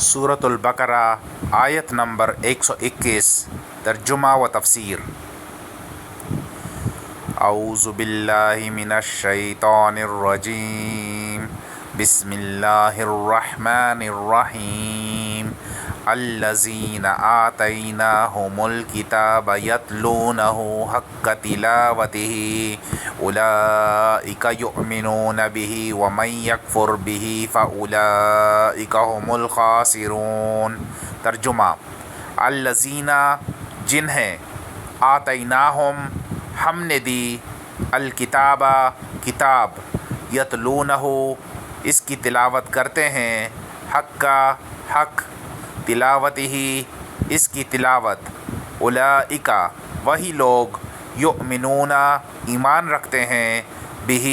سورۃ البقرہ آیت نمبر 121 ترجمہ و تفسیر۔ اعوذ باللہ من الشیطان الرجیم، بسم اللہ الرحمن الرحیم۔ الذین آتیناہم الکتاب یتلونہ حق تلاوتہ اولئک یؤمنون بہ ومن یکفر بہ فاولئک ھم الخاسرون۔ ترجمہ: الذین جنہیں، آتیناہم ہم نے دی، الکتاب کتاب، یتلونہ اس کی تلاوت کرتے ہیں، حق تلاوتہ اس کی تلاوت، اولئک وہی لوگ، یؤمنون ایمان رکھتے ہیں، بہ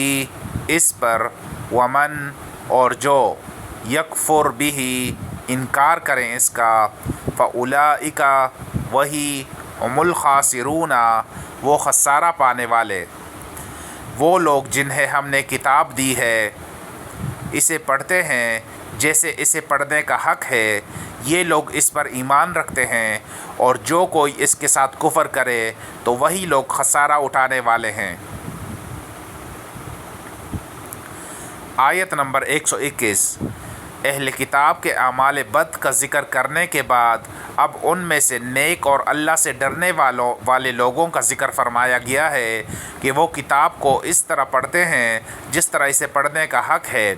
اس پر، ومن اور جو، یکفر بہ انکار کریں اس کا، فاولئک وہی، ھم الخاسرون وہ خسارہ پانے والے۔ وہ لوگ جنہیں ہم نے کتاب دی ہے، اسے پڑھتے ہیں جیسے اسے پڑھنے کا حق ہے، یہ لوگ اس پر ایمان رکھتے ہیں، اور جو کوئی اس کے ساتھ کفر کرے تو وہی لوگ خسارہ اٹھانے والے ہیں۔ آیت نمبر 121۔ اہل کتاب کے اعمال بد کا ذکر کرنے کے بعد اب ان میں سے نیک اور اللہ سے ڈرنے والے لوگوں کا ذکر فرمایا گیا ہے کہ وہ کتاب کو اس طرح پڑھتے ہیں جس طرح اسے پڑھنے کا حق ہے۔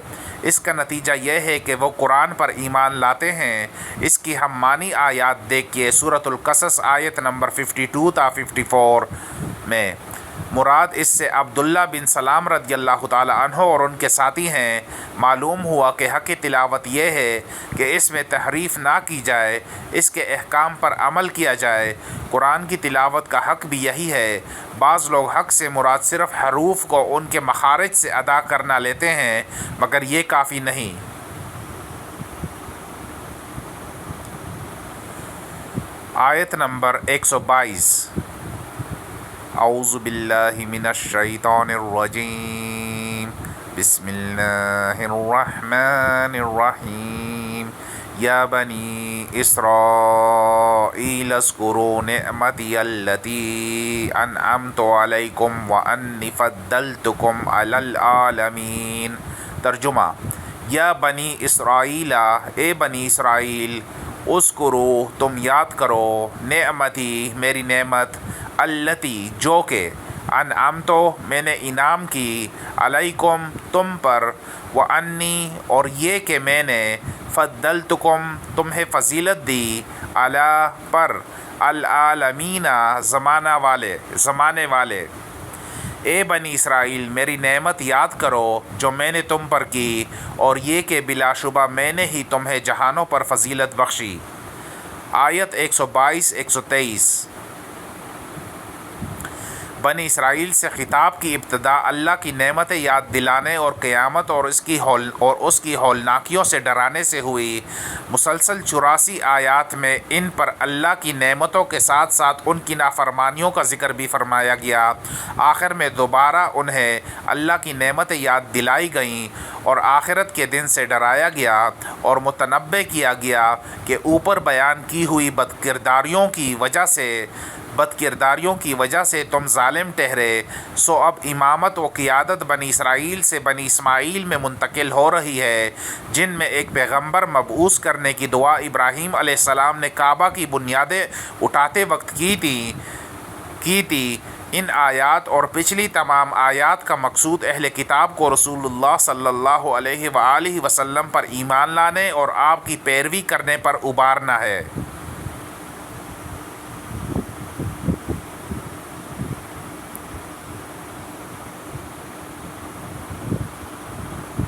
اس کا نتیجہ یہ ہے کہ وہ قرآن پر ایمان لاتے ہیں۔ اس کی ہم معنی آیات دیکھیے سورۃ القصص آیت نمبر 52 تا 54 میں۔ مراد اس سے عبداللہ بن سلام رضی اللہ تعالی عنہ اور ان کے ساتھی ہیں۔ معلوم ہوا کہ حق تلاوت یہ ہے کہ اس میں تحریف نہ کی جائے، اس کے احکام پر عمل کیا جائے۔ قرآن کی تلاوت کا حق بھی یہی ہے۔ بعض لوگ حق سے مراد صرف حروف کو ان کے مخارج سے ادا کرنا لیتے ہیں، مگر یہ کافی نہیں۔ آیت نمبر 122۔ اعوذ باللہ من الشیطان الرجیم، بسم اللہ الرحمن الرحیم۔ یا بنی اسرائیل اذکروا نعمتی التی انعمت علیکم وانی فضلتکم علی العالمین۔ ترجمہ: یا بنی اسرائیل، اے بنی اسرائیل، اذکروا تم یاد کرو، نعمتی میری نعمت، التی جو کہ، انعمت میں نے انعام کی، علیکم تم پر، وانی اور یہ کہ میں نے، فضلتکم تمہیں فضیلت دی، علی پر، العالمین زمانے والے۔ اے بنی اسرائیل میری نعمت یاد کرو جو میں نے تم پر کی، اور یہ کہ بلا شبہ میں نے ہی تمہیں جہانوں پر فضیلت بخشی۔ آیت 122 123۔ بنی اسرائیل سے خطاب کی ابتدا اللہ کی نعمتیں یاد دلانے اور قیامت اور اس کی ہولناکیوں سے ڈرانے سے ہوئی۔ مسلسل 84 آیات میں ان پر اللہ کی نعمتوں کے ساتھ ساتھ ان کی نافرمانیوں کا ذکر بھی فرمایا گیا۔ آخر میں دوبارہ انہیں اللہ کی نعمتیں یاد دلائی گئیں اور آخرت کے دن سے ڈرایا گیا اور متنبہ کیا گیا کہ اوپر بیان کی ہوئی بدکرداریوں کی وجہ سے تم ظالم ٹھہرے، سو اب امامت و قیادت بنی اسرائیل سے بنی اسماعیل میں منتقل ہو رہی ہے، جن میں ایک پیغمبر مبعوث کرنے کی دعا ابراہیم علیہ السلام نے کعبہ کی بنیادیں اٹھاتے وقت کی تھی۔ ان آیات اور پچھلی تمام آیات کا مقصود اہل کتاب کو رسول اللہ صلی اللہ علیہ وآلہ وسلم پر ایمان لانے اور آپ کی پیروی کرنے پر ابھارنا ہے۔